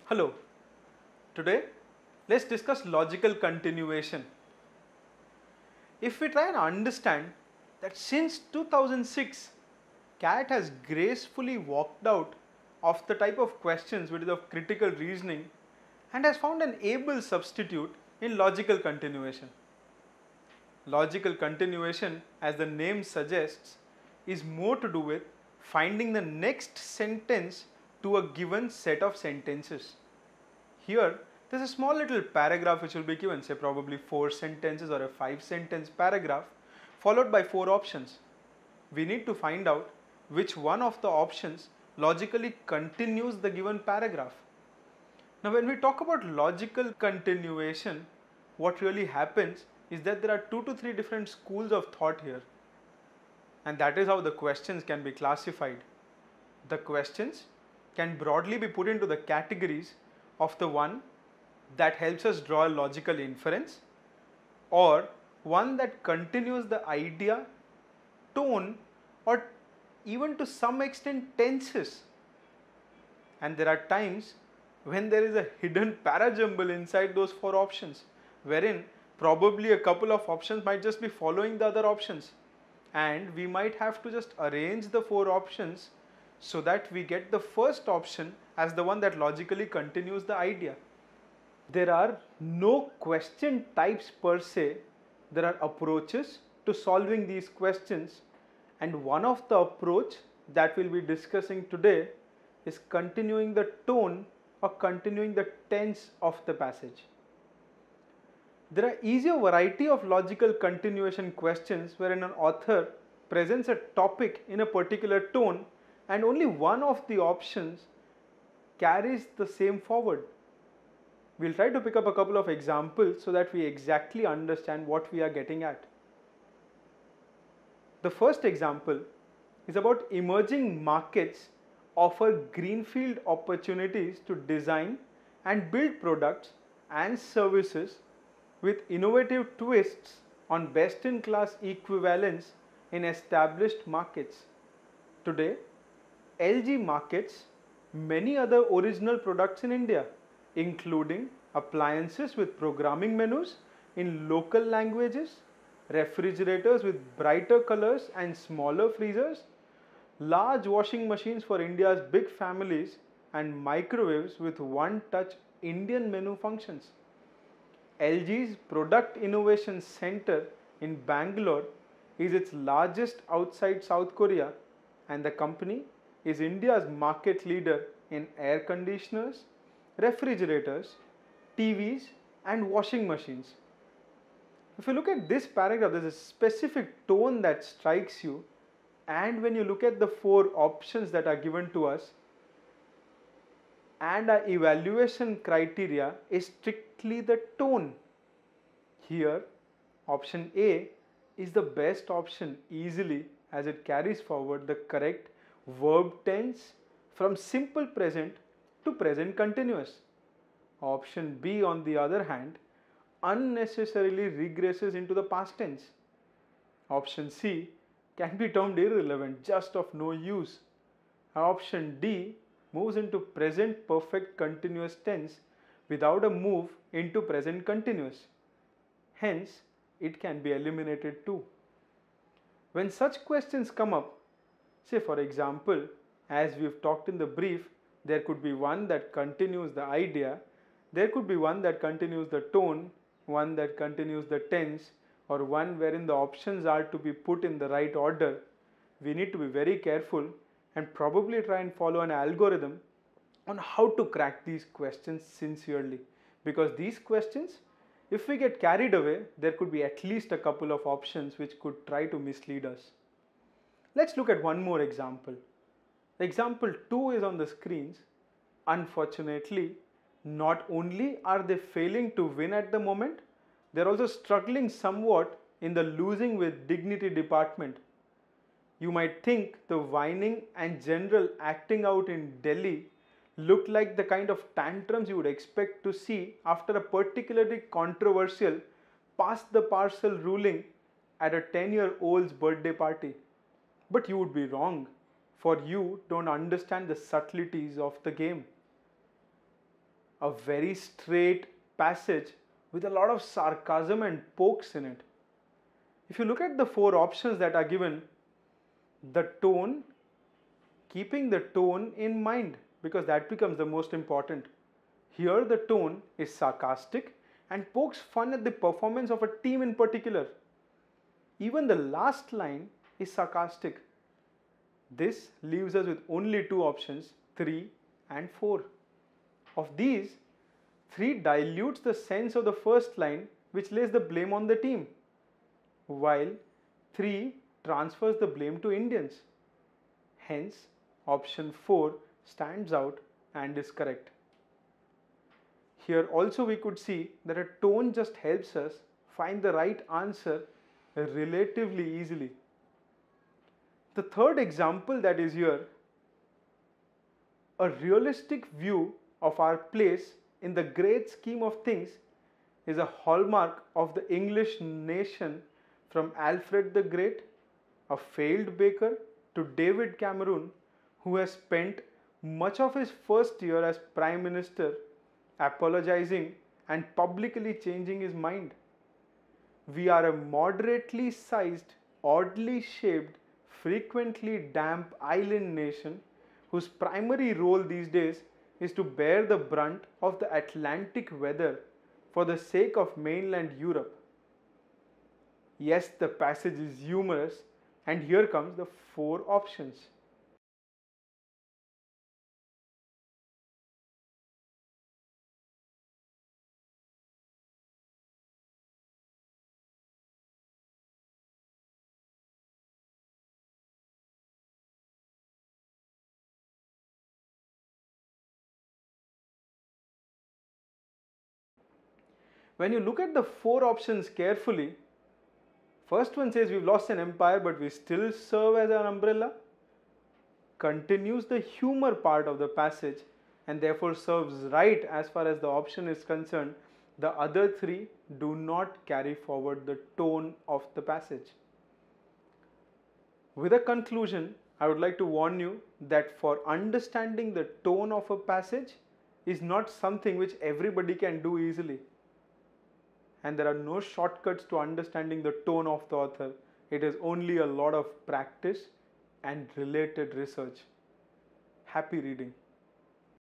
Hello, today let's discuss logical continuation. If we try and understand that since 2006, CAT has gracefully walked out of the type of questions which is of critical reasoning and has found an able substitute in logical continuation. Logical continuation, as the name suggests, is more to do with finding the next sentence to a given set of sentences. Here, there's a small little paragraph which will be given, say probably 4 sentences or a 5-sentence paragraph, followed by 4 options. We need to find out which one of the options logically continues the given paragraph. Now, when we talk about logical continuation, what really happens is that there are 2 to 3 different schools of thought here. And that is how the questions can be classified. The questions can broadly be put into the categories of the one that helps us draw a logical inference, or one that continues the idea, tone, or even to some extent tenses. And there are times when there is a hidden parajumble inside those 4 options, wherein probably a couple of options might just be following the other options, and we might have to just arrange the 4 options so that we get the first option as the one that logically continues the idea. There are no question types per se, there are approaches to solving these questions, and one of the approach that we'll be discussing today is continuing the tone or continuing the tense of the passage. There are easier variety of logical continuation questions wherein an author presents a topic in a particular tone and only one of the options carries the same forward. We'll try to pick up a couple of examples so that we exactly understand what we are getting at. The first example is about emerging markets offer greenfield opportunities to design and build products and services with innovative twists on best-in-class equivalence in established markets. Today, LG markets many other original products in India, including appliances with programming menus in local languages, refrigerators with brighter colors and smaller freezers, large washing machines for India's big families, and microwaves with one-touch Indian menu functions. LG's Product Innovation Center in Bangalore is its largest outside South Korea, and the company is India's market leader in air conditioners, refrigerators, TVs, and washing machines. If you look at this paragraph, there is a specific tone that strikes you, and when you look at the 4 options that are given to us, and our evaluation criteria is strictly the tone. Here, option A is the best option easily, as it carries forward the correct verb tense from simple present to present continuous. Option B, on the other hand, unnecessarily regresses into the past tense. Option C can be termed irrelevant, just of no use. Option D moves into present perfect continuous tense without a move into present continuous. Hence, it can be eliminated too. When such questions come up, say for example, as we've talked in the brief, there could be one that continues the idea, there could be one that continues the tone, one that continues the tense, or one wherein the options are to be put in the right order. We need to be very careful and probably try and follow an algorithm on how to crack these questions sincerely, because these questions, if we get carried away, there could be at least a couple of options which could try to mislead us. Let's look at one more example. Example 2 is on the screens. Unfortunately, not only are they failing to win at the moment, they're also struggling somewhat in the losing with dignity department. You might think the whining and general acting out in Delhi looked like the kind of tantrums you would expect to see after a particularly controversial pass the parcel ruling at a 10-year-old's birthday party. But you would be wrong, for you don't understand the subtleties of the game. a very straight passage with a lot of sarcasm and pokes in it. If you look at the four options that are given, the tone, keeping the tone in mind, because that becomes the most important. Here the tone is sarcastic and pokes fun at the performance of a team in particular. Even the last line is sarcastic. This leaves us with only two options, 3 and 4. Of these, 3 dilutes the sense of the first line, which lays the blame on the team, while 3 transfers the blame to Indians. Hence, option 4 stands out and is correct. Here also we could see that a tone just helps us find the right answer relatively easily. The third example that is here, a realistic view of our place in the great scheme of things, is a hallmark of the English nation, from Alfred the Great, a failed baker, to David Cameron, who has spent much of his first year as Prime Minister apologizing and publicly changing his mind. We are a moderately sized, oddly shaped, frequently damp island nation whose primary role these days is to bear the brunt of the Atlantic weather for the sake of mainland Europe. Yes, the passage is humorous, and here comes the 4 options. When you look at the 4 options carefully, first one says we've lost an empire but we still serve as an umbrella, continues the humor part of the passage and therefore serves right as far as the option is concerned. The other 3 do not carry forward the tone of the passage. With a conclusion, I would like to warn you that for understanding the tone of a passage is not something which everybody can do easily. And there are no shortcuts to understanding the tone of the author. It is only a lot of practice and related research. Happy reading.